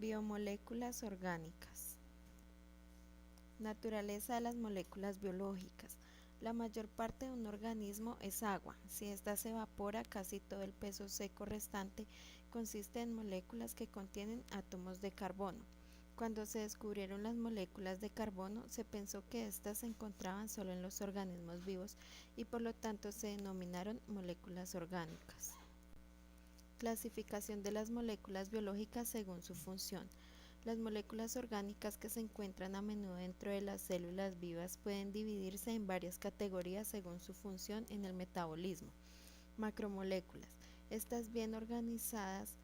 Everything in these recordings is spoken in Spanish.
Biomoléculas orgánicas. Naturaleza de las moléculas biológicas. La mayor parte de un organismo es agua. Si ésta se evapora, casi todo el peso seco restante consiste en moléculas que contienen átomos de carbono. Cuando se descubrieron las moléculas de carbono, se pensó que éstas se encontraban solo en los organismos vivos y por lo tanto se denominaron moléculas orgánicas. Clasificación de las moléculas biológicas según su función. Las moléculas orgánicas que se encuentran a menudo dentro de las células vivas pueden dividirse en varias categorías según su función en el metabolismo. Macromoléculas. Estas bien organizadas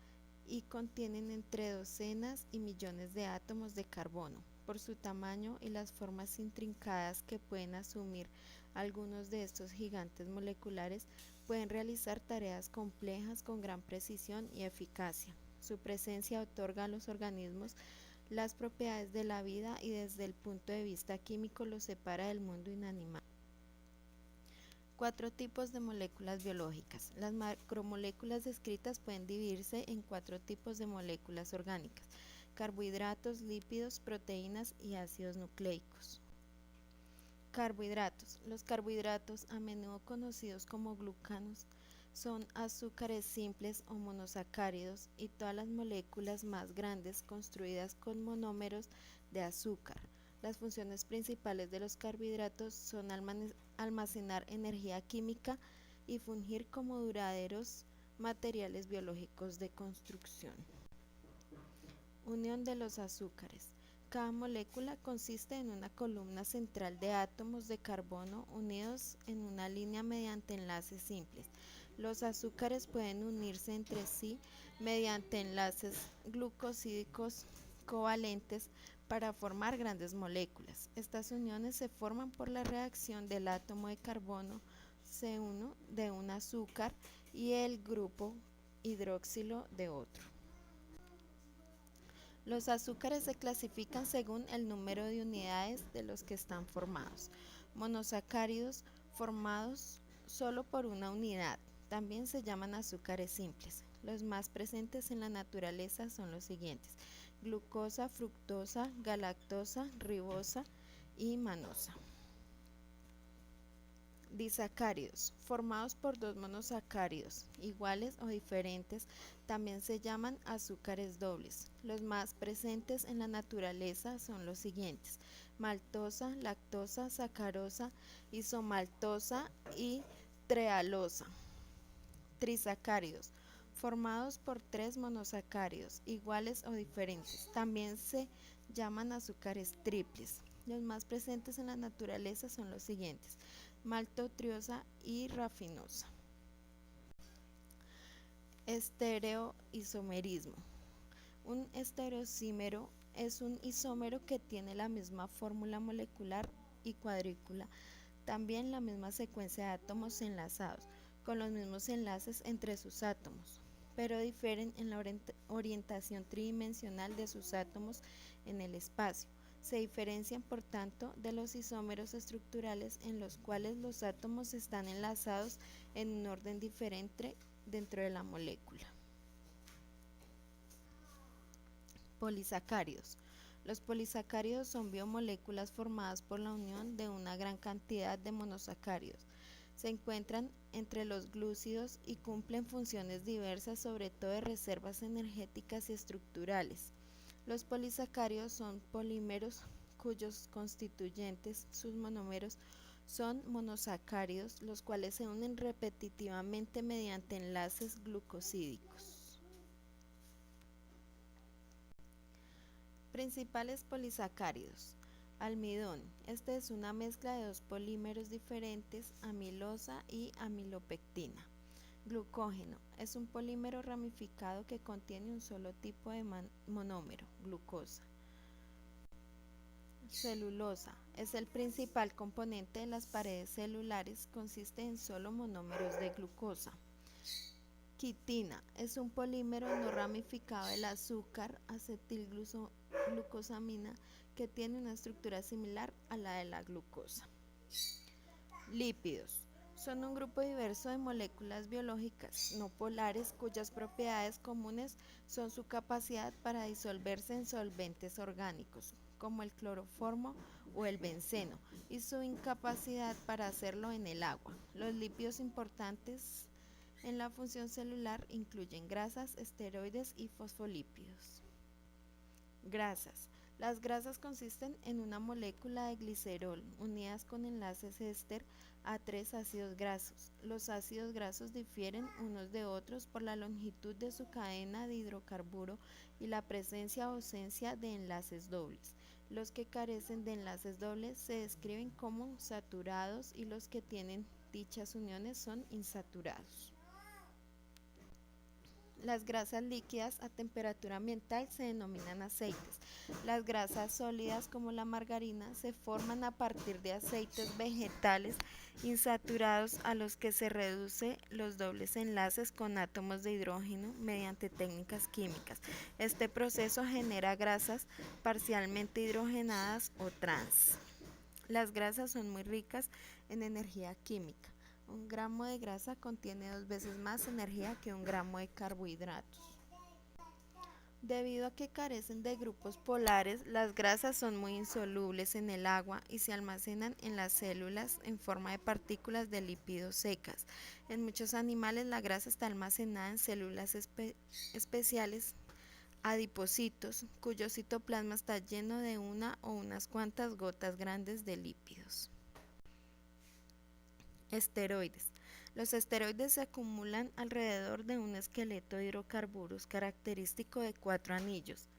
y contienen entre docenas y millones de átomos de carbono. Por su tamaño y las formas intrincadas que pueden asumir algunos de estos gigantes moleculares, pueden realizar tareas complejas con gran precisión y eficacia. Su presencia otorga a los organismos las propiedades de la vida y desde el punto de vista químico los separa del mundo inanimado. 4 tipos de moléculas biológicas. Las macromoléculas descritas pueden dividirse en 4 tipos de moléculas orgánicas: carbohidratos, lípidos, proteínas y ácidos nucleicos. Carbohidratos. Los carbohidratos, a menudo conocidos como glucanos, son azúcares simples o monosacáridos y todas las moléculas más grandes construidas con monómeros de azúcar. Las funciones principales de los carbohidratos son almacenar energía química y fungir como duraderos materiales biológicos de construcción. Unión de los azúcares. Cada molécula consiste en una columna central de átomos de carbono unidos en una línea mediante enlaces simples. Los azúcares pueden unirse entre sí mediante enlaces glucosídicos covalentes para formar grandes moléculas. Estas uniones se forman por la reacción del átomo de carbono C1 de un azúcar y el grupo hidroxilo de otro. Los azúcares se clasifican según el número de unidades de los que están formados. Monosacáridos formados solo por una unidad. También se llaman azúcares simples. Los más presentes en la naturaleza son los siguientes: glucosa, fructosa, galactosa, ribosa y manosa. Disacáridos, formados por 2 monosacáridos, iguales o diferentes, también se llaman azúcares dobles. Los más presentes en la naturaleza son los siguientes: maltosa, lactosa, sacarosa, isomaltosa y trealosa. Trisacáridos, formados por 3 monosacáridos, iguales o diferentes, también se llaman azúcares triples. Los más presentes en la naturaleza son los siguientes: maltotriosa y rafinosa. Estereoisomerismo. Un estereoisómero es un isómero que tiene la misma fórmula molecular y cuadrícula, también la misma secuencia de átomos enlazados, con los mismos enlaces entre sus átomos, pero difieren en la orientación tridimensional de sus átomos en el espacio. Se diferencian, por tanto, de los isómeros estructurales en los cuales los átomos están enlazados en un orden diferente dentro de la molécula. Polisacáridos. Los polisacáridos son biomoléculas formadas por la unión de una gran cantidad de monosacáridos. Se encuentran entre los glúcidos y cumplen funciones diversas, sobre todo de reservas energéticas y estructurales. Los polisacáridos son polímeros cuyos constituyentes, sus monómeros, son monosacáridos, los cuales se unen repetitivamente mediante enlaces glucosídicos. Principales polisacáridos. Almidón. Este es una mezcla de 2 polímeros diferentes, amilosa y amilopectina. Glucógeno. Es un polímero ramificado que contiene un solo tipo de monómero, glucosa. Celulosa. Es el principal componente de las paredes celulares, consiste en solo monómeros de glucosa. Quitina. Es un polímero no ramificado del azúcar acetilglucosamina que tiene una estructura similar a la de la glucosa. Lípidos. Son un grupo diverso de moléculas biológicas no polares cuyas propiedades comunes son su capacidad para disolverse en solventes orgánicos, como el cloroformo o el benceno, y su incapacidad para hacerlo en el agua. Los lípidos importantes en la función celular incluyen grasas, esteroides y fosfolípidos. Grasas. Las grasas consisten en una molécula de glicerol unidas con enlaces éster a tres ácidos grasos. Los ácidos grasos difieren unos de otros por la longitud de su cadena de hidrocarburo y la presencia o ausencia de enlaces dobles. Los que carecen de enlaces dobles se describen como saturados y los que tienen dichas uniones son insaturados. Las grasas líquidas a temperatura ambiental se denominan aceites. Las grasas sólidas como la margarina se forman a partir de aceites vegetales insaturados a los que se reduce los dobles enlaces con átomos de hidrógeno mediante técnicas químicas. Este proceso genera grasas parcialmente hidrogenadas o trans. Las grasas son muy ricas en energía química. Un gramo de grasa contiene 2 veces más energía que un gramo de carbohidratos. Debido a que carecen de grupos polares, las grasas son muy insolubles en el agua y se almacenan en las células en forma de partículas de lípidos secas. En muchos animales la grasa está almacenada en células especiales adipocitos, cuyo citoplasma está lleno de una o unas cuantas gotas grandes de lípidos. Esteroides. Los esteroides se acumulan alrededor de un esqueleto de hidrocarburos característico de 4 anillos.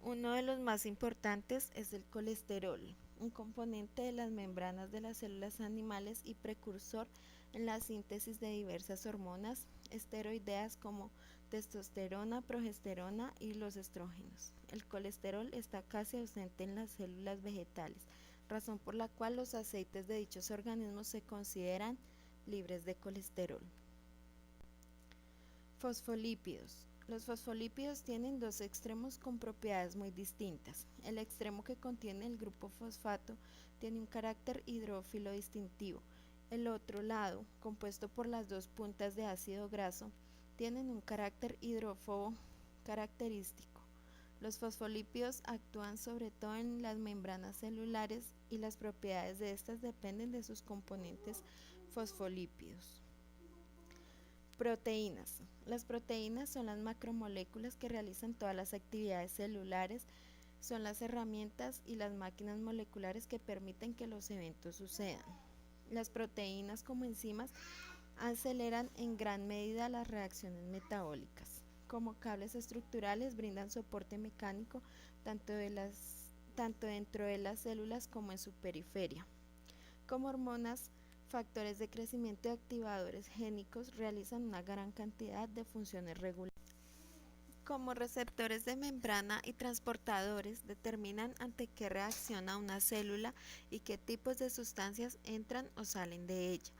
Uno de los más importantes es el colesterol, un componente de las membranas de las células animales y precursor en la síntesis de diversas hormonas esteroideas como testosterona, progesterona y los estrógenos. El colesterol está casi ausente en las células vegetales, razón por la cual los aceites de dichos organismos se consideran libres de colesterol. Fosfolípidos. Los fosfolípidos tienen dos extremos con propiedades muy distintas. El extremo que contiene el grupo fosfato tiene un carácter hidrófilo distintivo. El otro lado, compuesto por las dos puntas de ácido graso, tienen un carácter hidrófobo característico. Los fosfolípidos actúan sobre todo en las membranas celulares y las propiedades de estas dependen de sus componentes fosfolípidos. Proteínas. Las proteínas son las macromoléculas que realizan todas las actividades celulares, son las herramientas y las máquinas moleculares que permiten que los eventos sucedan. Las proteínas como enzimas aceleran en gran medida las reacciones metabólicas. Como cables estructurales brindan soporte mecánico tanto dentro de las células como en su periferia. Como hormonas, factores de crecimiento y activadores génicos realizan una gran cantidad de funciones regulares. Como receptores de membrana y transportadores determinan ante qué reacciona una célula y qué tipos de sustancias entran o salen de ella.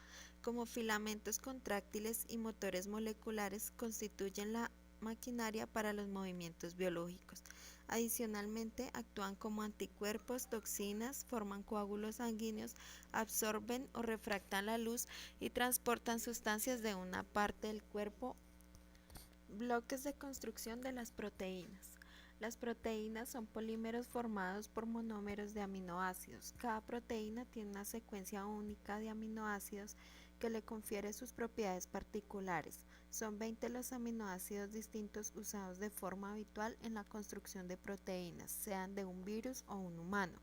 Como filamentos contráctiles y motores moleculares constituyen la maquinaria para los movimientos biológicos. Adicionalmente, actúan como anticuerpos, toxinas, forman coágulos sanguíneos, absorben o refractan la luz y transportan sustancias de una parte del cuerpo. Bloques de construcción de las proteínas. Las proteínas son polímeros formados por monómeros de aminoácidos. Cada proteína tiene una secuencia única de aminoácidos que le confiere sus propiedades particulares. Son 20 los aminoácidos distintos usados de forma habitual en la construcción de proteínas, sean de un virus o un humano.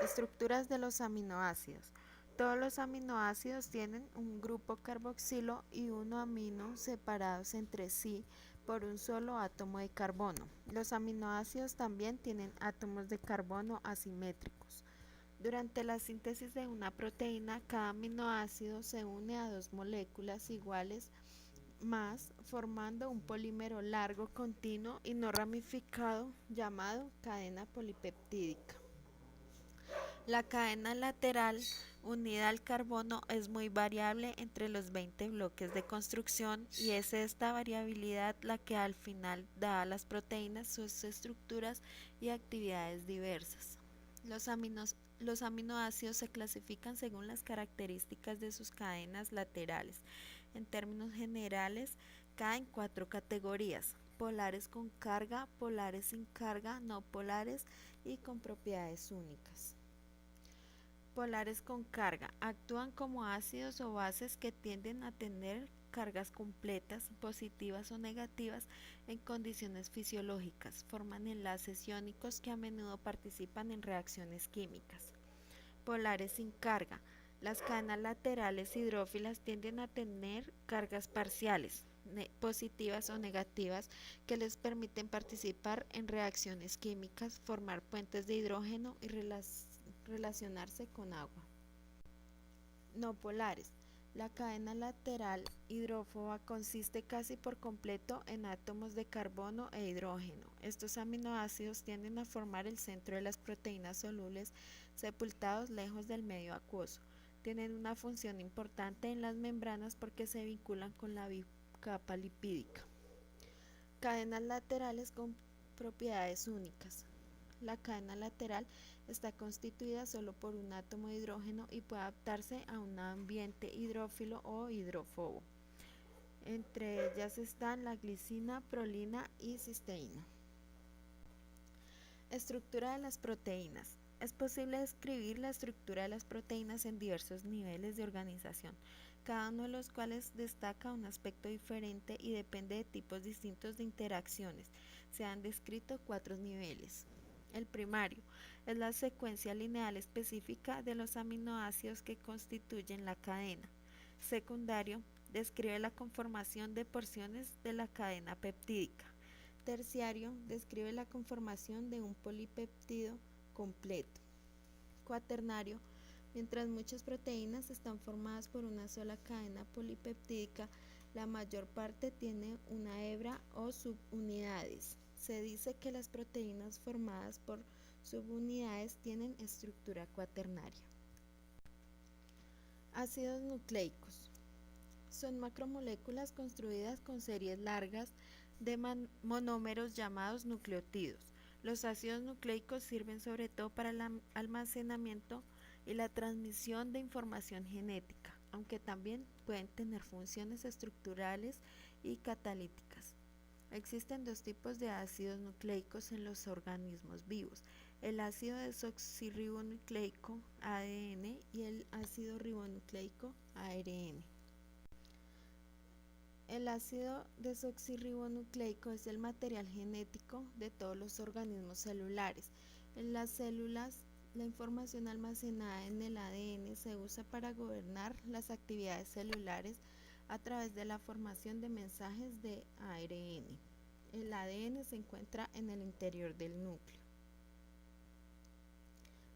Estructuras de los aminoácidos. Todos los aminoácidos tienen un grupo carboxilo y un amino separados entre sí por un solo átomo de carbono. Los aminoácidos también tienen átomos de carbono asimétricos. Durante la síntesis de una proteína, cada aminoácido se une a dos moléculas iguales más, formando un polímero largo, continuo y no ramificado llamado cadena polipeptídica. La cadena lateral unida al carbono es muy variable entre los 20 bloques de construcción y es esta variabilidad la que al final da a las proteínas sus estructuras y actividades diversas. Los aminoácidos se clasifican según las características de sus cadenas laterales. En términos generales, caen cuatro categorías: polares con carga, polares sin carga, no polares y con propiedades únicas. Polares con carga actúan como ácidos o bases que tienden a tener cargas completas, positivas o negativas, en condiciones fisiológicas. Forman enlaces iónicos que a menudo participan en reacciones químicas. Polares sin carga. Las cadenas laterales hidrófilas tienden a tener cargas parciales, positivas o negativas, que les permiten participar en reacciones químicas, formar puentes de hidrógeno y relacionarse con agua. No polares. La cadena lateral hidrófoba consiste casi por completo en átomos de carbono e hidrógeno. Estos aminoácidos tienden a formar el centro de las proteínas solubles sepultados lejos del medio acuoso. Tienen una función importante en las membranas porque se vinculan con la capa lipídica. Cadenas laterales con propiedades únicas. La cadena lateral está constituida solo por un átomo de hidrógeno y puede adaptarse a un ambiente hidrófilo o hidrófobo. Entre ellas están la glicina, prolina y cisteína. Estructura de las proteínas. Es posible describir la estructura de las proteínas en diversos niveles de organización, cada uno de los cuales destaca un aspecto diferente y depende de tipos distintos de interacciones. Se han descrito 4 niveles. El primario es la secuencia lineal específica de los aminoácidos que constituyen la cadena. Secundario describe la conformación de porciones de la cadena peptídica. Terciario describe la conformación de un polipéptido completo. Cuaternario, mientras muchas proteínas están formadas por una sola cadena polipeptídica, la mayor parte tiene una hebra o subunidades. Se dice que las proteínas formadas por subunidades tienen estructura cuaternaria. Ácidos nucleicos. Son macromoléculas construidas con series largas de monómeros llamados nucleótidos. Los ácidos nucleicos sirven sobre todo para el almacenamiento y la transmisión de información genética, aunque también pueden tener funciones estructurales y catalíticas. Existen dos tipos de ácidos nucleicos en los organismos vivos: el ácido desoxirribonucleico ADN y el ácido ribonucleico ARN. El ácido desoxirribonucleico es el material genético de todos los organismos celulares. En las células, la información almacenada en el ADN se usa para gobernar las actividades celulares a través de la formación de mensajes de ARN. El ADN se encuentra en el interior del núcleo.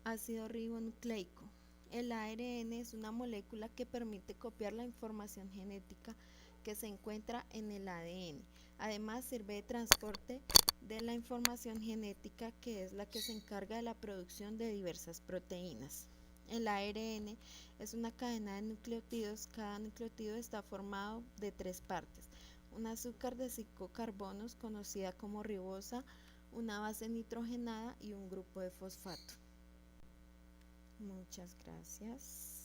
Ácido ribonucleico. El ARN es una molécula que permite copiar la información genética que se encuentra en el ADN. Además, sirve de transporte de la información genética, que es la que se encarga de la producción de diversas proteínas. El ARN es una cadena de nucleótidos. Cada nucleótido está formado de 3 partes: un azúcar de 5 carbonos conocida como ribosa, una base nitrogenada y un grupo de fosfato. Muchas gracias.